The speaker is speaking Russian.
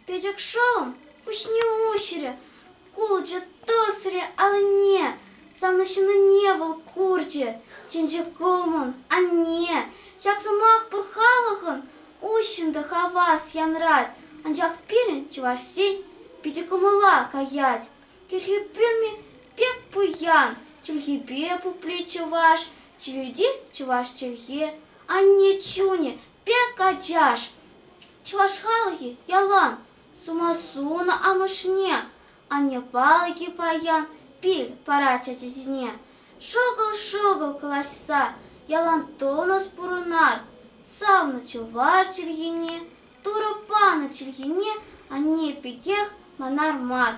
Печек шолом, кучні ущере, кулджа тосре, але не, сам начина не вол курджа, чинче колмон, а не, чак самах пурхалахан, ущенда хавас янрать, анжах пирин чуваш сень, пятикумала каять, терхипирми пек пуян, чумхибе по плечу ваш, чевюди чуваш чевье, а не чуни, пек аджаш, чуваш халахи ялан, сумасуна амышне, а не палки паян, пиль парача тизне. Шогал колоса, ялан тонос пурунар, савна чуваш чергине, тура пана чергине, а не пикех манармар.